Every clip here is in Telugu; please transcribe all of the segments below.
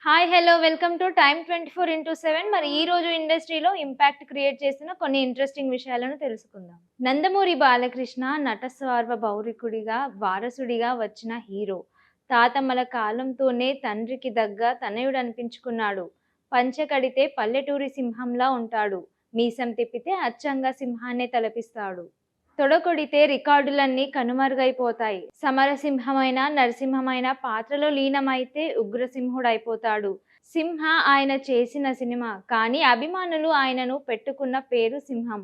Hi hello welcome to time 24x7. మరి ఈ రోజు ఇండస్ట్రీలో ఇంపాక్ట్ క్రియేట్ చేసిన కొన్ని ఇంట్రెస్టింగ్ విషయాలను తెలుసుకుందాం. నందమూరి బాలకృష్ణ నట సార్వభౌమికుడిగా వారసుడిగా వచ్చిన హీరో. తాతమ్మల కాలంతోనే తండ్రికి దగ్గ తనయుడు అనిపించుకున్నాడు. పంచె కడితే పల్లెటూరి సింహంలా ఉంటాడు. మీసం తిప్పితే అచ్చంగా సింహాన్నే తలపిస్తాడు. తొడకొడితే రికార్డులన్నీ కనుమరుగైపోతాయి. సమరసింహమైన నరసింహమైన పాత్రలో లీనమైతే ఉగ్రసింహుడైపోతాడు. సింహ ఆయన చేసిన సినిమా, కానీ అభిమానులు ఆయనను పెట్టుకున్న పేరు సింహం.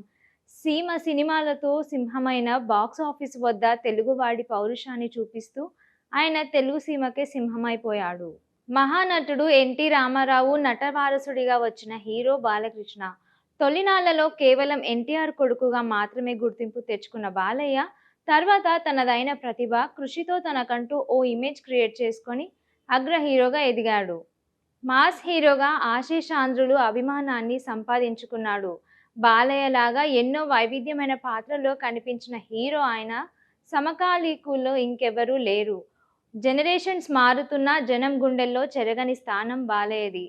సీమ సినిమాలతో సింహమైన బాక్స్ ఆఫీస్ వద్ద తెలుగువాడి పౌరుషాన్ని చూపిస్తూ ఆయన తెలుగు సీమకే సింహమైపోయాడు. మహానటుడు ఎన్టీ రామారావు నటవారసుడిగా వచ్చిన హీరో బాలకృష్ణ. తొలినాళ్లలో కేవలం ఎన్టీఆర్ కొడుకుగా మాత్రమే గుర్తింపు తెచ్చుకున్న బాలయ్య తర్వాత తనదైన ప్రతిభ, కృషితో తనకంటూ ఓ ఇమేజ్ క్రియేట్ చేసుకొని అగ్ర హీరోగా ఎదిగాడు. మాస్ హీరోగా ఆశీషాంధ్రులు అభిమానాన్ని సంపాదించుకున్నాడు. బాలయ్య లాగా ఎన్నో వైవిధ్యమైన పాత్రల్లో కనిపించిన హీరో ఆయన. సమకాలీకుల్లో ఇంకెవరూ లేరు. జనరేషన్స్ మారుతున్నా జనం గుండెల్లో చెరగని స్థానం బాలయ్యది.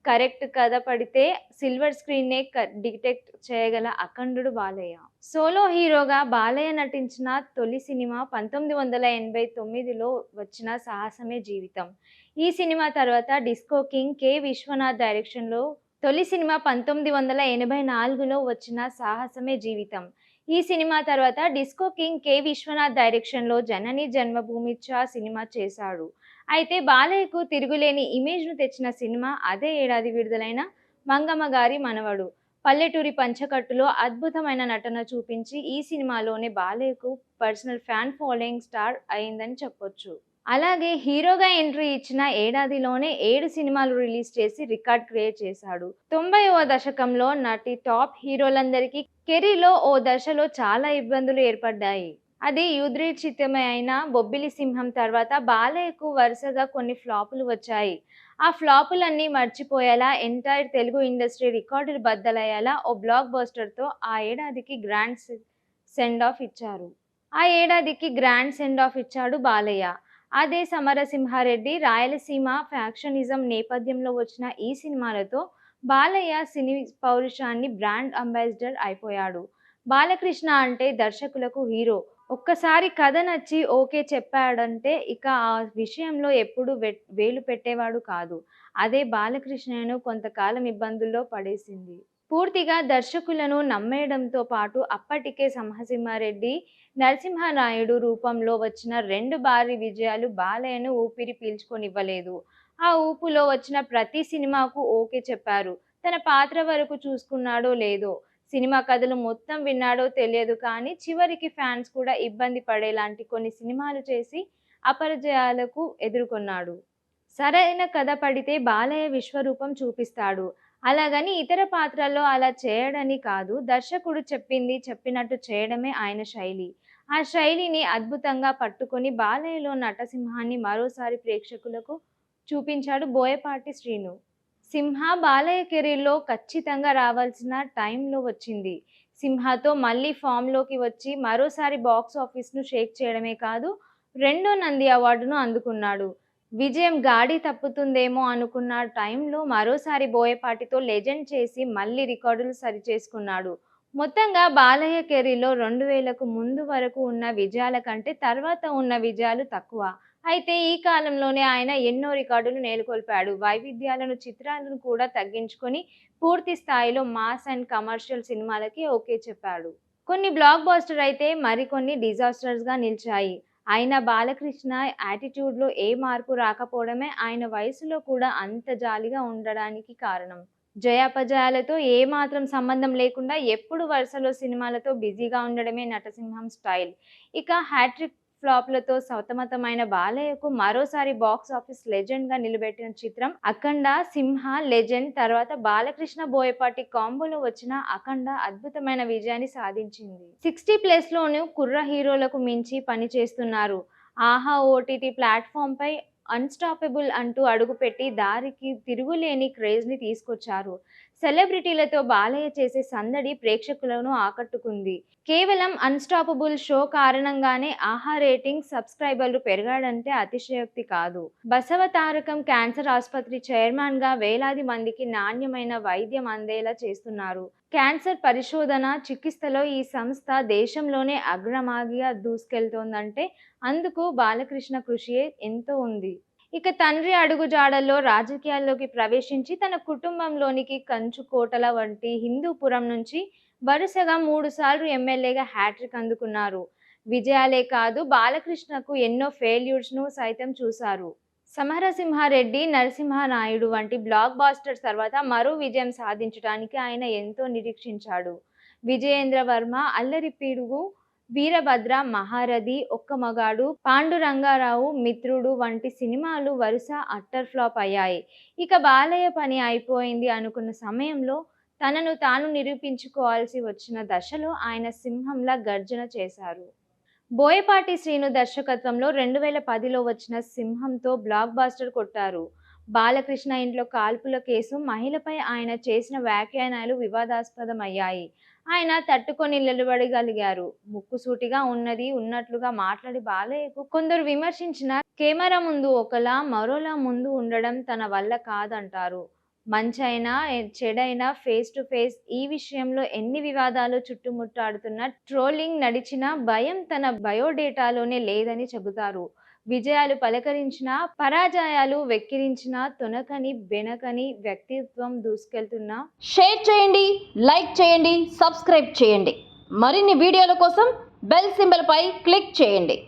కరెక్ట్ కథ పడితే సిల్వర్ స్క్రీన్నే డిటెక్ట్ చేయగల అఖండుడు బాలయ్య. సోలో హీరోగా బాలయ్య నటించిన తొలి సినిమా 1989లో వచ్చిన సాహసమే జీవితం. ఈ సినిమా తర్వాత డిస్కో కింగ్ కె విశ్వనాథ్ డైరెక్షన్లో తొలి సినిమా 1984లో వచ్చిన సాహసమే జీవితం. ఈ సినిమా తర్వాత డిస్కో కింగ్ కె విశ్వనాథ్ డైరెక్షన్లో జనని జన్మభూమిచ్చా సినిమా చేశాడు. అయితే బాలయ్యకు తిరుగులేని ఇమేజ్ను తెచ్చిన సినిమా అదే ఏడాది విడుదలైన మంగమ్మ గారి మనవడు. పల్లెటూరి పంచకట్టులో అద్భుతమైన నటన చూపించి ఈ సినిమాలోనే బాలయ్యకు పర్సనల్ ఫ్యాన్ ఫాలోయింగ్ స్టార్ అయిందని చెప్పొచ్చు. అలాగే హీరోగా ఎంట్రీ ఇచ్చిన ఏడాదిలోనే 7 సినిమాలు రిలీజ్ చేసి రికార్డ్ క్రియేట్ చేశాడు. 90వ దశకంలో నటి టాప్ హీరోలందరికీ కెరీర్లో ఓ దశలో చాలా ఇబ్బందులు ఏర్పడ్డాయి. అది యుద్రేచితమే అయిన బొబ్బిలి సింహం తర్వాత బాలయ్యకు వరుసగా కొన్ని ఫ్లాపులు వచ్చాయి. ఆ ఫ్లాపులన్నీ మర్చిపోయేలా ఎంటైర్ తెలుగు ఇండస్ట్రీ రికార్డులు బద్దలయ్యేలా ఓ బ్లాక్ బస్టర్తో ఆ ఏడాదికి గ్రాండ్ సెండ్ ఆఫ్ ఇచ్చాడు బాలయ్య. అదే సమరసింహారెడ్డి, రాయలసీమ ఫ్యాక్షనిజం నేపథ్యంలో వచ్చిన ఈ సినిమాలతో బాలయ్య సినీ పౌరుషాన్ని బ్రాండ్ అంబాసిడర్ అయిపోయాడు. బాలకృష్ణ అంటే దర్శకులకు హీరో. ఒక్కసారి కథ నచ్చి ఓకే చెప్పాడంటే ఇక ఆ విషయంలో ఎప్పుడు వేలు పెట్టేవాడు కాదు. అదే బాలకృష్ణను కొంతకాలం ఇబ్బందుల్లో పడేసింది. పూర్తిగా దర్శకులను నమ్మేయడంతో పాటు అప్పటికే సమరసింహారెడ్డి, నరసింహనాయుడు రూపంలో వచ్చిన 2 భారీ విజయాలు బాలయ్యను ఊపిరి పీల్చుకొనివ్వలేదు. ఆ ఊపులో వచ్చిన ప్రతి సినిమాకు ఓకే చెప్పారు. తన పాత్ర వరకు చూసుకున్నాడో లేదో, సినిమా కథలు మొత్తం విన్నాడో తెలియదు కానీ చివరికి ఫ్యాన్స్ కూడా ఇబ్బంది పడేలాంటి కొన్ని సినిమాలు చేసి అపజయాలకు ఎదుర్కొన్నాడు. సరైన కథ పడితే బాలయ్య విశ్వరూపం చూపిస్తాడు. అలాగని ఇతర పాత్రల్లో అలా చేయడని కాదు. దర్శకుడు చెప్పింది చెప్పినట్టు చేయడమే ఆయన శైలి. ఆ శైలిని అద్భుతంగా పట్టుకొని బాలయ్యలో నటసింహాన్ని మరోసారి ప్రేక్షకులకు చూపించాడు బోయపాటి శ్రీను. సింహ బాలయ్య కెరీర్లో ఖచ్చితంగా రావాల్సిన టైంలో వచ్చింది. సింహతో మళ్ళీ ఫామ్లోకి వచ్చి మరోసారి బాక్స్ ఆఫీస్ను షేక్ చేయడమే కాదు, 2వ నంది అవార్డును అందుకున్నాడు. విజయం గాడి తప్పుతుందేమో అనుకున్న టైంలో మరోసారి బోయపాటితో లెజెండ్ చేసి మళ్ళీ రికార్డులు సరిచేసుకున్నాడు. మొత్తంగా బాలయ్య కెరీర్లో 2000కు ముందు వరకు ఉన్న విజయాల కంటే తర్వాత ఉన్న విజయాలు తక్కువ. అయితే ఈ కాలంలోనే ఆయన ఎన్నో రికార్డులు నెలకొల్పాడు. వైవిధ్యాలను చిత్రాలను కూడా తగ్గించుకొని పూర్తి స్థాయిలో మాస్ అండ్ కమర్షియల్ సినిమాలకి ఓకే చెప్పాడు. కొన్ని బ్లాక్ బస్టర్ అయితే మరికొన్ని డిజాస్టర్స్గా నిలిచాయి. అయినా బాలకృష్ణ యాటిట్యూడ్లో ఏ మార్పు రాకపోవడమే ఆయన వయసులో కూడా అంత జాలిగా ఉండడానికి కారణం. జయాపజయాలతో ఏ మాత్రం సంబంధం లేకుండా ఎప్పుడు వరుసలో సినిమాలతో బిజీగా ఉండడమే నటసింహం స్టైల్. ఇక హ్యాట్రిక్ ఫ్లాప్లతో సతమతమైన బాలయ్యకు మరోసారి బాక్స్ ఆఫీస్ లెజెండ్గా నిలబెట్టిన చిత్రం అఖండ. సింహ, లెజెండ్ తర్వాత బాలకృష్ణ బోయపాటి కాంబోలో వచ్చిన అఖండ అద్భుతమైన విజయాన్ని సాధించింది. 60+లోనూ కుర్ర హీరోలకు మించి పనిచేస్తున్నారు. ఆహా ఓటీటీ ప్లాట్ఫామ్పై అన్స్టాపబుల్ అంటూ అడుగుపెట్టి దారికి తిరుగులేని క్రేజ్ని తీసుకొచ్చారు. సెలబ్రిటీలతో బాలయ్య చేసే సందడి ప్రేక్షకులను ఆకట్టుకుంది. కేవలం అన్‌స్టాపబుల్ షో కారణంగానే ఆహా రేటింగ్ సబ్స్క్రైబర్లు పెరిగాడంటే అతిశయోక్తి కాదు. బసవతారకం క్యాన్సర్ ఆసుపత్రి చైర్మన్‌గా వేలాది మందికి నాణ్యమైన వైద్యం అందేలా చేస్తున్నారు. క్యాన్సర్ పరిశోధన, చికిత్సలో ఈ సంస్థ దేశంలోనే అగ్రమాదిగా దూసుకెళ్తోందంటే అందుకు బాలకృష్ణ కృషి ఎంతో ఉంది. ఇక తండ్రి అడుగుజాడల్లో రాజకీయాల్లోకి ప్రవేశించి తన కుటుంబంలోనికి కంచుకోటల వంటి హిందూపురం నుంచి వరుసగా 3 సార్లు ఎమ్మెల్యేగా హ్యాట్రిక్ అందుకున్నారు. విజయాలే కాదు, బాలకృష్ణకు ఎన్నో ఫెయిల్యూర్స్‌ను సైతం చూశారు. సమరసింహారెడ్డి, నరసింహానాయుడు వంటి బ్లాక్ బాస్టర్స్ తర్వాత మరో విజయం సాధించడానికి ఆయన ఎంతో నిరీక్షించాడు. విజయేంద్ర వర్మ, అల్లరి పిడుగు, వీరభద్ర, మహారథి, ఒక్క మగాడు, పాండురంగారావు, మిత్రుడు వంటి సినిమాలు వరుస అట్టర్ ఫ్లాప్ అయ్యాయి. ఇక బాలయ్య పని అయిపోయింది అనుకున్న సమయంలో తనను తాను నిరూపించుకోవాల్సి వచ్చిన దశలో ఆయన సింహంలా గర్జన చేశారు. బోయపాటి శ్రీను దర్శకత్వంలో 2010లో వచ్చిన సింహంతో బ్లాక్ బాస్టర్ కొట్టారు. బాలకృష్ణ ఇంట్లో కాల్పుల కేసు, మహిళపై ఆయన చేసిన వ్యాఖ్యానాలు వివాదాస్పదమయ్యాయి. ఆయన తట్టుకొని నిలబడగలిగారు. ముక్కుసూటిగా ఉన్నది ఉన్నట్లుగా మాట్లాడి బాలయ్యకు కొందరు విమర్శించినా కెమెరా ముందు ఒకలా, మరోలా ముందు ఉండడం తన వల్ల కాదంటారు. మంచైనా చెడైనా ఫేస్ టు ఫేస్. ఈ విషయంలో ఎన్ని వివాదాలు చుట్టుముట్టాడుతున్నా, ట్రోలింగ్ నడిచినా భయం తన బయోడేటాలోనే లేదని చెబుతారు. విజయాలు పలకరించినా, పరాజయాలు వెక్కిరించినా తొణకని బెనకని వ్యక్తిత్వం దూసుకెళ్తున్నా. షేర్ చేయండి, లైక్ చేయండి, సబ్స్క్రైబ్ చేయండి. మరిన్ని వీడియోల కోసం బెల్ సింబల్ పై క్లిక్ చేయండి.